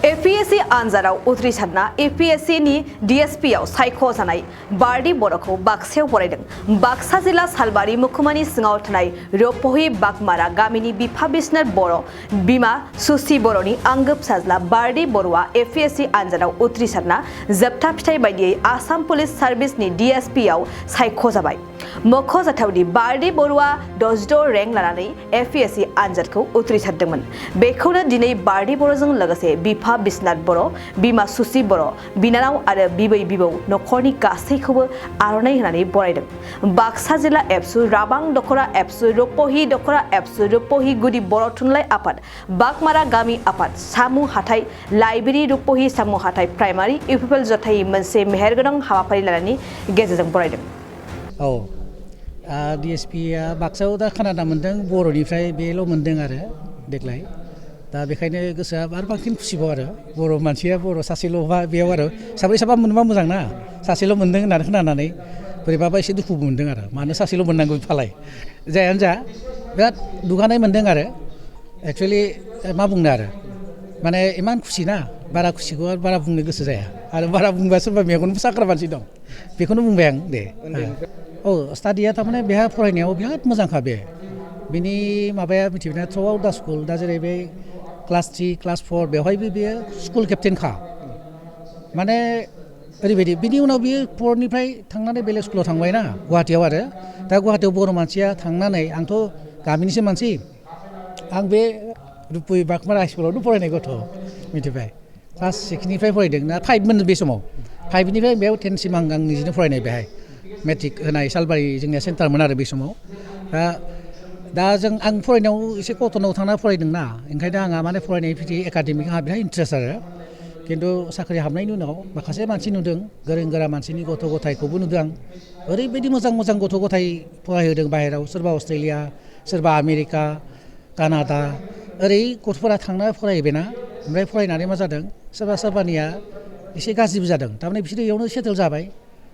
APSC आनजादाव उथ्रिसारना APSC नि DSP आव सायख'जानाय बारदि बर'खौ बाक्सायाव बरायदों। बाक्सा जिल्ला सालबारि मुखुमानि सिङाव थानाय रपहि बागमारा गामिनि बिफा बिस्नाथ बर' बिमा सुसि बर'नि आंगो फिसाज्ला बारदि बर'आ APSC आनजादाव उथ्रिसारना जोबथा फिथाइ बायदियै आसाम पुलिस सार्भिसनि DSP आव सायख'जाबाय। मख'जाथावदि बारदि बर'आ 66 रेंक लानानै APSC आनजादखौ उथ्रिसारदोंमोन। बेखौनो दिनै बारदि बर'जों लोगोसे बिफा बिस्नाथ बर', बिमा सुसि बर', बिनानाव आरो बिबै बिबौ नखरनि गासैखौबो आर'नाइ होनानै बरायदों। बाक्सा जिल्ला एबसु राबां दखरा एबसु रपहि दखरा एबसु रपहि गुदि बर' थुनलाइ आफाद, बागमारा गामि आफाद, सामु हाथाइ लाइब्रेरि रपहि सामु हाथाइ प्राइमारि इउपिपिएल जथायै मोनसे मेहेरगोनां हाबाफारि लानायनि गेजेरजों बरायदों। DSPआ बाक्सायाव दा खोनाना मोन्दों बर'निफ्राय बेल' मोन्दों आरो देग्लाय। दा बेखायनो गोसोआ आरो बांसिन खुसिबाव आरो बर' मानसिया बर' सासेल'बा बेयाव आरो साब्रै साबा मोनबा मोजां ना, सासेल' मोन्दों होननानै खोनानानै बोरैबाबा एसे दुखुबो मोन्दों आरो मानो सासेल' मोननांगौ फालाय। जायानो जा बिराद दुगानाय मोन्दों आरो एक्सुवेलि मा बुंनो आरो माने इमान खुसि ना, बारा खुसिखौ आरो बारा बुंनो गोसो जाया आरो बारा बुंबा सोरबा मेगनबो साग्रा मानसि दं, बेखौनो बुंबाय आं दे। स्टाडिया थारमाने बेहा फरायनायाव बिराद मोजांखा बिनि माबाया मिथिबायना थ्र' आउट दा स्कुल दा जेरै बे क्लास 3, क्लास 4 बेवहायबो बेयो स्कुल केप्टेनखा। माने ओरैबायदि बिनि उनाव बियो 4निफ्राय थांनानै बेलेग स्कुलाव थांबायना गुवाहाटियाव आरो दा गुवाहाटियाव बर' मानसिया थांनानै आंथ' गामिनिसो मानसि, आं बे रुपहि बागमारा हाइ स्कुलावनो फरायनाय गथ' मिथिबाय। क्लास 6निफ्राय फरायदों ना 5मोन बे समाव, 5निफ्राय बेयाव 10सिम आं निजेनो फरायनाय बेहाय मेट्रिक होनाय सालबारि जोंनिया सेन्टारमोन आरो बे समाव। दा आं फरायनायाव एसे कटनाव थांना फरायदोंना, ओंखायनो आंहा माने फरायनाय बिदि एकाडेमिक आंहा बिराद इन्ट्रेस्ट आरो खिन्थु साख्रि हाबनायनि उनाव माखासे मानसि नुदों, गोरों गोरा मानसिनि गथ' गथायखौबो नुदों आं। ओरैबायदि मोजां मोजां गथ' गथाय फरायहोदों बाहेराव, सोरबा अस्ट्रेलिया, सोरबा आमेरिका, कानाडा, ओरै गथ'फोरा थांना फरायबायना। ओमफ्राय फरायनानै मा जादों, सोरबा सोरबानिया एसे गाज्रिबो जादों, थारमाने बिसोरो बेयावनो सेटेल जाबाय,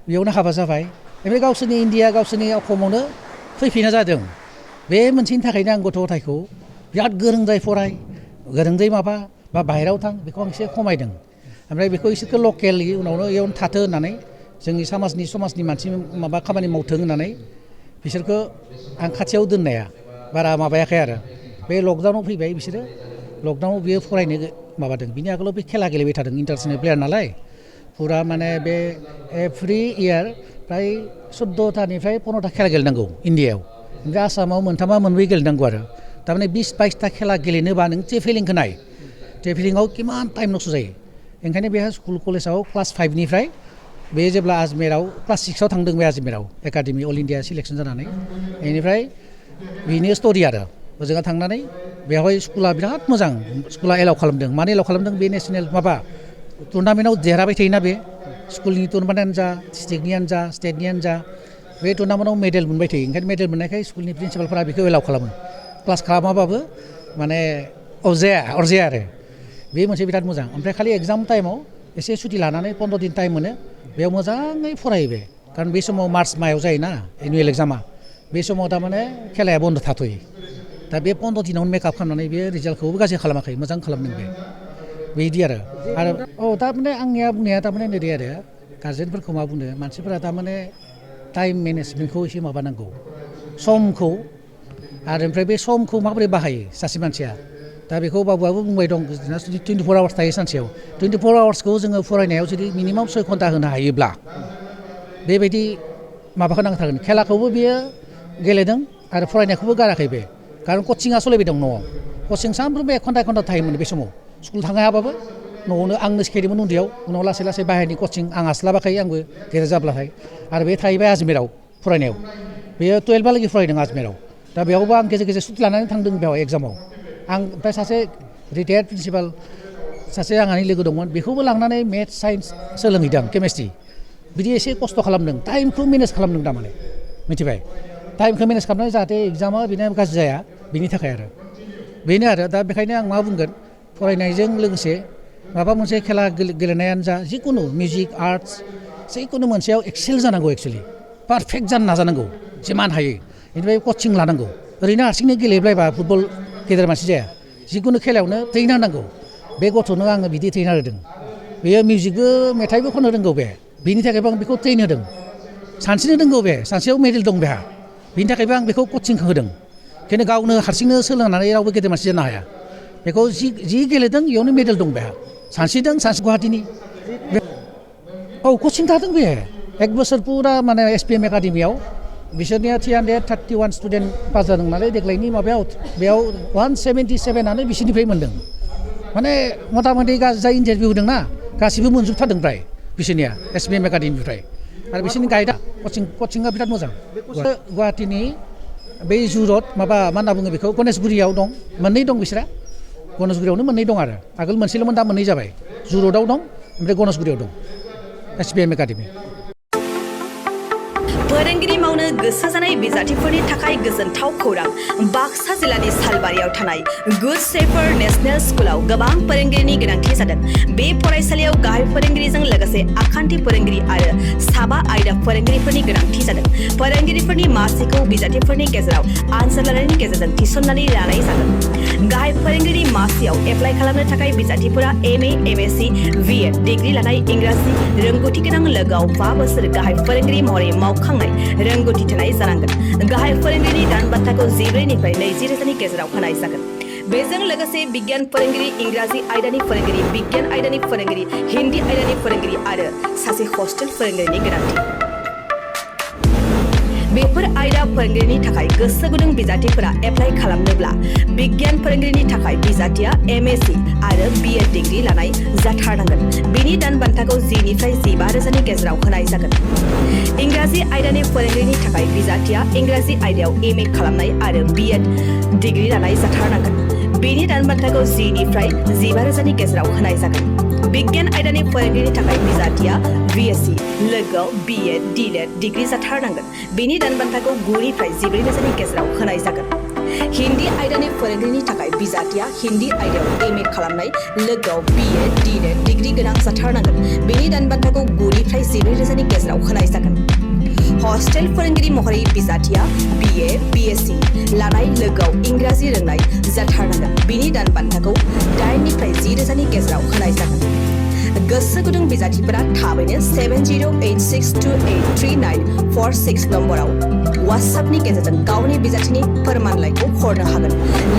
बेयावनो हाबा जाबाय, ओमफ्राय गावसोरनि इन्डिया गावसोरनि आसामावनो फैफिना जादों। बे मोनसेनि थाखायनो आं गथ' गथायखौ बिराद गोरोंद्राय फराय, गोरोंद्राय माबा बा बाहेरायाव थां बेखौ आं एसे खमायदों। ओमफ्राय बेखौ इसोरखौ लकेलि उनावनो इयावनो थाथो होननानै जोंनि समाजनि मानसि माबा खामानि मावथों होननानै बिसोरखौ आं खाथियाव दोननाया बारा माबायाखै आरो। बे लकडाउनाव फैबाय बिसोरो, लकडाउनाव बियो फरायनो माबादों। बिनि आगोलाव बे खेला गेलेबाय थादों, इन्टारनेसनेल प्लेयार नालाय फुरा माने बे एभ्रि इयार फ्राय 14थानिफ्राय 15था खेला गेलेनांगौ इण्डियायाव। ओमफ्राय आसामाव मोनथामा मोनब्रै गेलेनांगौ आरो थारमाने 20-22था खेला गेलेनोबा नों ट्रेभेलिंखौ नाय, ट्रेभेलिंआव किमान टाइम नस्थ' जायो। ओंखायनो बेहा स्कुल कलेजाव क्लास 5निफ्राय बे जेब्ला आजमेराव क्लास 6आव थांदों, बे आजमेराव एकाडेमि अल इण्डिया सिलेक्सन जानानै, बेनिफ्राय बेनो स्ट'रि आरो ओजोंहा थांनानै बेवहाय स्कुला बिराद मोजां, स्कुला एलाउ खालामदों। मानो एलाउ खालामदों, बे नेसनेल माबा टुर्नामेन्टआव देरहाबाय थायोना, बे स्कुलनि टुर्नामेन्टआनो जा, डिस्ट्रिक्टनियानो जा, स्टेटनियानो जा, बे टुर्नामेन्टआव मेडेल मोनबाय थायो। ओंखायनो मेडेल मोननायखाय स्कुलनि प्रिन्सिपालफोरा बेखौ एलाउ खालामो, क्लास खालामाबाबो माने अरजाया आरो बे मोनसे बिराद मोजां। ओमफ्राय खालि एग्जाम टाइमाव एसे सुटि लानानै 15 दिन टाइम मोनो, बेयाव मोजाङै फरायो खारन बे समाव मार्च मायाव जायोना एनुवेल एग्जामा, बे समाव थारमाने खेलाया बन्द' थाथ'यो। दा बे 15 दिनावनो मेकआप खालामनानै बे रिजाल्टखौबो गाज्रि खालामाखै, मोजां खालामदों बेबायदि आरो थारमाने आंनिया बुंनाया थारमाने नोरै आरो गार्जेनफोरखौ मा बुंनो, मानसिफोरा थारमाने टाइम मेनेजमेन्टखौ एसे माबानांगौ, समखौ आरो ओमफ्राय बे समखौ माबोरै बाहायो सासे मानसिया। दा बेखौ बाबुआबो बुंबाय दं, 24 आवार्स थायो सानसेयाव, 24 आवार्सखौ जोङो फरायनायाव जुदि मिनिमाम 6 घन्टा होनो हायोब्ला बेबायदि माबाखौ नांथारगोन। खेलाखौबो बियो गेलेदों आरो फरायनायखौबो गाराखै बे, खारन कचिंआ सोलिबाय दं न'आव। कचिं सानफ्रोमबो 1 घन्टा थायोमोन बे समाव, स्कुल थांनो हायाबाबो न'आवनो आंनो सिखायदोंमोन उन्दैयाव, उनाव लासै लासै बाहेरनि कचिं आं हास्लाबाखै, आंबो गेदेर जाब्लाथाय। आरो बे थाहैबाय आजमेराव फरायनायाव, बेयो 12हालागै फरायदों आजमेराव। दा बेयावबो आं गेजेर गेजेर सुटि लानानै थांदों बेयाव एग्जामाव। आं ओमफ्राय सासे रिटायार्ड प्रिन्सिपाल सासे आंहानि लोगो दंमोन, बेखौबो लांनानै मेथ्स साइन्स सोलोंहैदों, केमेस्ट्रि। बिदि एसे खस्थ' खालामदों, टाइमखौ मेनेज खालामदों थारमाने मिथिबाय, टाइमखौ मेनेज खालामनानै जाहाथे एग्जामा बेनो गाज्रि जाया, बेनि थाखाय आरो बेनो आरो। दा बेखायनो आं मा बुंगोन, फरायनायजों लोगोसे माबा मोनसे खेला गेलेनायानो जा, जिखुनु मिउजिक आर्टस जिखुनु मोनसेयाव एक्सेल जानांगौ, एक्सुवेलि पारफेक्ट जानो नाजानांगौ जिमान हायो। बेनिफ्राय कचिं लानांगौ, ओरैनो हारसिंनो गेलेब्लायबा फुटबल गेदेर मानसि जाया, जिखुनु खेलायावनो ट्रेनिं नांगौ। बे गथ'नो आङो बिदि ट्रेन होदों बेयो मिउजिकबो मेथाइबो खननो रोंगौ बे बिनि थाखायबो आं बेखौ ट्रेन होदों सानस्रिनो रोंगौ बे सानस्रियाव मेडेल दं बेहा बिनि थाखायबो आं बेखौ कचिं होदों खिन्थु गावनो हारसिंनो सोलोंनानै रावबो गेदेर मानसि जानो हाया बेखौ जि गेलेदों बेयावनो मेडेल दं बेहा सानस्रिदों गुवाहाटीनि औ कचिं थादों बे 1 बोसोर पुरा माने SPM एकाडेमियाव बिसोरनिया 331 स्टुडेन्ट पास जादों नालाय देग्लायनि माबायाव बेयाव 177आनो बिसोरनिफ्राय मोन्दों माने मथा मथि जाय इन्टारभिउ होदोंना गासिबो मोनजोबथारदों फ्राय बिसोरनिया SPM एकाडेमिनिफ्राय आरो बिसोरनि गाइडआ कचिंआ बिराद मोजां गुवाहाटीनि बै जुरत माबा मा होनना बुङो बेखौ गणेशगुरियाव दं मोननै दं बिसोरा गणेशगुरियावनो मोननै दं आरो आगोल मोनसेल'मोन दा मोननै जाबाय जुरतआव दं ओमफ्राय गणेशगुरियाव दं SPM एकाडेमि फोरोंगिरि मावनो गोसो जानाय बिजाथिफोरनि थाखाय गोजोनथाव खौरां बाक्सा जिल्लानि सालबारियाव थानाय गुड शेफार्ड नेशनेल स्कुलाव गोबां फोरोंगिरिनि गोनांथि जादों बे फरायसालियाव गाहाय फोरोंगिरिजों लोगोसे आखान्थि फोरोंगिरि आरो साबा आयदा फोरोंगिरिफोरनि गोनांथि जादों फोरोंगिरिफोरनि मासिखौ बिजाथिफोरनि गेजेराव आनजाद लानायनि गेजेरजों थिसननानै लानाय जागोन गाहाय फोरोंगिरि मासियाव एप्लाइ खालामनो थाखाय बिजाथिफोरा MA MSc BEd डिग्री लानाय इंराजि रोंगौथि गोनां लोगोआव 5 बोसोर गाहाय फोरोंगिरि महरै मावखांनाय रोंगौथि थानाय जानांगोन गाहाय फोरोंगिरिनि दान बान्थाखौ 14निफ्राय 20,000नि गेजेराव होनाय जागोन बेजों लोगोसे बिगियान फोरोंगिरि इंराजि आयदानि फोरोंगिरि बिगियान आयदानि फोरोंगिरि हिन्दी आयदानि फोरोंगिरि आरो सासे हस्टेल फोरोंगिरिनि गोनांथि बेफोर आयदा फोरोंगिरिनि थाखाय गोसो गुदुं बिजाथिफोरा एप्लाइ खालामनोब्ला बिगियान फोरोंगिरिनि थाखाय बिजाथिया MSc आरो BEd डिग्री लानाय जाथारनांगोन बेनि दान बान्थाखौ 10निफ्राय 15,000नि गेजेराव होनाय जागोन इंराजि आयदानि फोरोंगिरिनि थाखाय बिजाथिया इंराजि आयदायाव MA खालामनाय आरो BEd डिग्री लानाय जाथारनांगोन बेनि दान बान्थाखौ 10निफ्राय 15,000नि गेजेराव होनाय जागोन बिगियान आयदानि फोरोंगिरिनि थाखाय बिजाथिया BSc लोगोआव BEd DLED डिग्री जाथारनांगोन बेनि दान बान्थाखौ 9निफ्राय 14,000नि गेजेराव होनाय जागोन हिन्दी आयदानि फोरोंगिरिनि थाखाय बिजाथिया हिन्दी आयदायाव MA खालामनाय लोगोआव BEd DLED डिग्री गोनां जाथारनांगोन बेनि दान बान्थाखौ 9निफ्राय 14,000नि गेजेराव होनाय जागोन हस्टेल फोरोंगिरि महरै बिजाथिया BA BSc लानाय लोगोआव इंराजि रोंनाय जाथारनांगोन बेनि दान बान्थाखौ 8निफ्राय 10,000नि गेजेराव होनाय जागोन गोसो गुदुं बिजाथिफोरा थाबैनो 7086283946 नम्बराव WhatsAppनि गेजेरजों गावनि बिजाथिनि फोरमानलाइखौ हरनो हागोन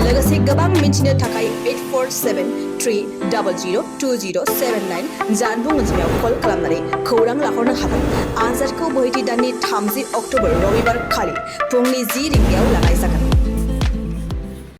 लोगोसे गोबां मिन्थिनो थाखाय 8473002079 जानबुं अनजिमायाव कल खालामनानै खौरां लाहरनो हागोन आनजादखौ बोहैथि दाननि 30 अक्ट'बर रबिबार खालि फुंनि 10 रिंगायाव लानाय जागोन